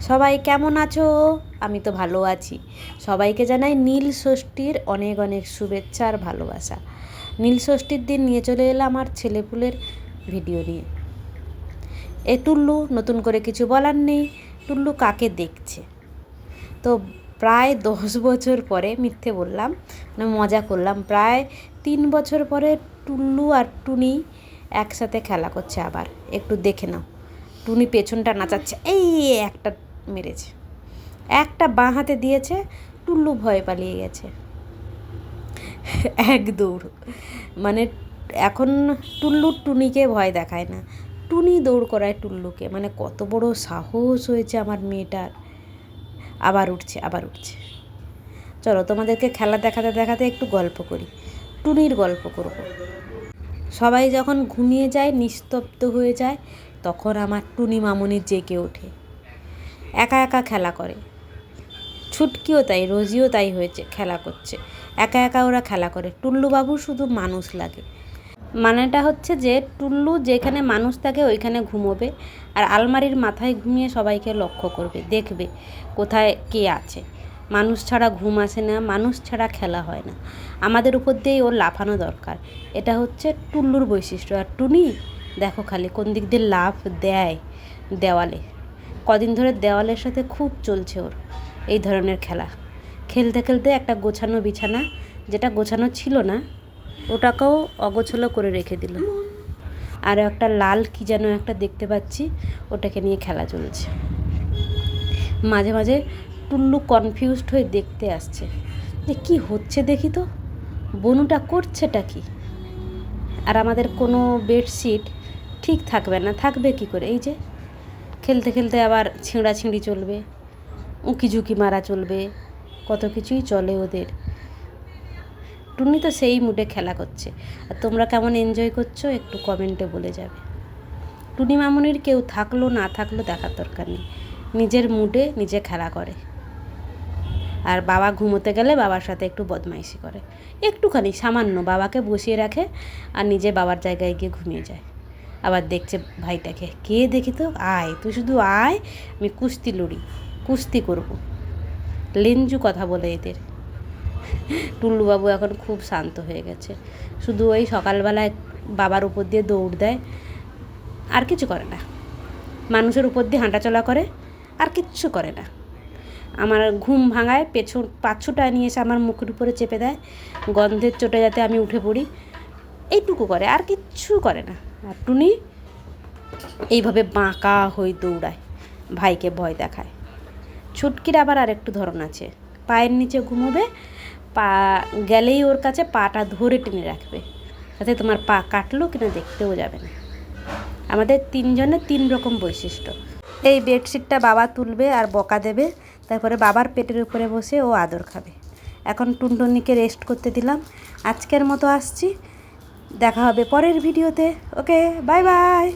সবাই কেমন আছো? আমি তো ভালো আছি। সবাইকে জানাই নীল ষষ্ঠীর অনেক অনেক শুভেচ্ছা আর ভালোবাসা। নীল ষষ্ঠীর দিন নিয়ে চলে এলাম আমার ছেলেপুলের ভিডিও নিয়ে। টুল্লু নতুন করে কিছু বলার নেই, টুল্লু কাকে দেখছে। তো প্রায় 10 বছর পরে, মিথ্যে বললাম না, মজা করলাম, প্রায় 3 বছর পরে টুল্লু আর টুনি একসাথে খেলা করছে। আবার একটু দেখে নাও। টুনি পেছনটা নাচাচ্ছে, এই একটা মেরেছে, একটা বাঁ হাতে দিয়েছে, টুল্লু ভয়ে পালিয়ে গেছে। এক দৌড়, মানে এখন টুল্লু টুনিকে ভয় দেখায় না, টুনি দৌড় করায় টুল্লুকে। মানে কত বড় সাহস হয়েছে আমার মেয়েটার। আবার উঠছে, আবার উঠছে। চলো তোমাদেরকে খেলা দেখাতে দেখাতে একটু গল্প করি, টুনির গল্প করব। সবাই যখন ঘুমিয়ে যায়, নিস্তব্ধ হয়ে যায়, তখন আমার টুনি মামুনি জেগে ওঠে, একা একা খেলা করে। ছুটকিও তাই, রোজিও তাই হয়েছে, খেলা করছে একা একা, ওরা খেলা করে। টুল্লুবাবু শুধু মানুষ লাগে। মানেটা হচ্ছে যে টুল্লু যেখানে মানুষ থাকে ওইখানে ঘুমোবে, আর আলমারির মাথায় ঘুমিয়ে সবাইকে লক্ষ্য করবে, দেখবে কোথায় কে আছে। মানুষ ছাড়া ঘুম আসে না, মানুষ ছাড়া খেলা হয় না। আমাদের উপর দিয়েই ওর লাফানো দরকার। এটা হচ্ছে টুল্লুর বৈশিষ্ট্য। আর টুনি দেখো খালি কোন দিক দিয়ে লাফ দেয় দেওয়ালে। কদিন ধরে দেওয়ালের সাথে খুব চলছে ওর এই ধরনের খেলা। খেলতে খেলতে একটা গোছানো বিছানা, যেটা গোছানো ছিল না ওটাকেও অগোছালো করে রেখে দিল। আর একটা লাল কি যেন একটা দেখতে পাচ্ছি, ওটাকে নিয়ে খেলা চলছে। মাঝে মাঝে টুল্লু কনফিউজড হয়ে দেখতে আসছে যে কী হচ্ছে দেখি তো, বনুটা করছেটা কি। আর আমাদের কোনো বেডশিট ঠিক থাকবে না, থাকবে কি করে? এই যে খেলতে খেলতে আবার ছিঁড়াছিঁড়ি চলবে, উঁকি ঝুঁকি মারা চলবে, কত কিছুই চলে ওদের। টুনি তো সেই মুডে খেলা করছে। আর তোমরা কেমন এনজয় করছো একটু কমেন্টে বলে যাবে। টুনি মামুনির কেউ থাকলো না থাকলো দেখার দরকার নেই, নিজের মুডে নিজে খেলা করে। আর বাবা ঘুমোতে গেলে বাবার সাথে একটু বদমাইশি করে, একটুখানি সামান্য, বাবাকে বসিয়ে রাখে আর নিজে বাবার জায়গায় গিয়ে ঘুমিয়ে যায়। আবার দেখছে ভাইটাকে, কে দেখি তো, আয় তুই শুধু আয়, আমি কুস্তি লড়ি, কুস্তি করব। লেঞ্জু কথা বলে এদের। টুল্লুবাবু এখন খুব শান্ত হয়ে গেছে, শুধু ওই সকালবেলায় বাবার উপর দিয়ে দৌড় দেয়, আর কিছু করে না। মানুষের উপর দিয়ে হাঁটাচলা করে, আর কিচ্ছু করে না। আমার ঘুম ভাঙায় পাছুটা নিয়ে এসে আমার মুখের উপরে চেপে দেয়, গন্ধের চোটে যাতে আমি উঠে পড়ি, এইটুকু করে, আর কিচ্ছু করে না। আর টুনি এইভাবে বাঁকা হয়ে দৌড়ায়, ভাইকে ভয় দেখায়। ছুটকির আবার আরেকটু ধরন আছে, পায়ের নিচে ঘুমোবে, পা গেলেই ওর কাছে পাটা ধরে টেনে রাখবে, যাতে তোমার পা কাটলো কিনা দেখতেও যাবে না। আমাদের তিনজনের 3 রকম বৈশিষ্ট্য। এই বেডশিটটা বাবা তুলবে আর বকা দেবে, তারপরে বাবার পেটের উপরে বসে ও আদর খাবে। এখন টুনটুনিকে রেস্ট করতে দিলাম। আজকের মতো আসছি, দেখা হবে পরের ভিডিওতে। ওকে, বাই বাই।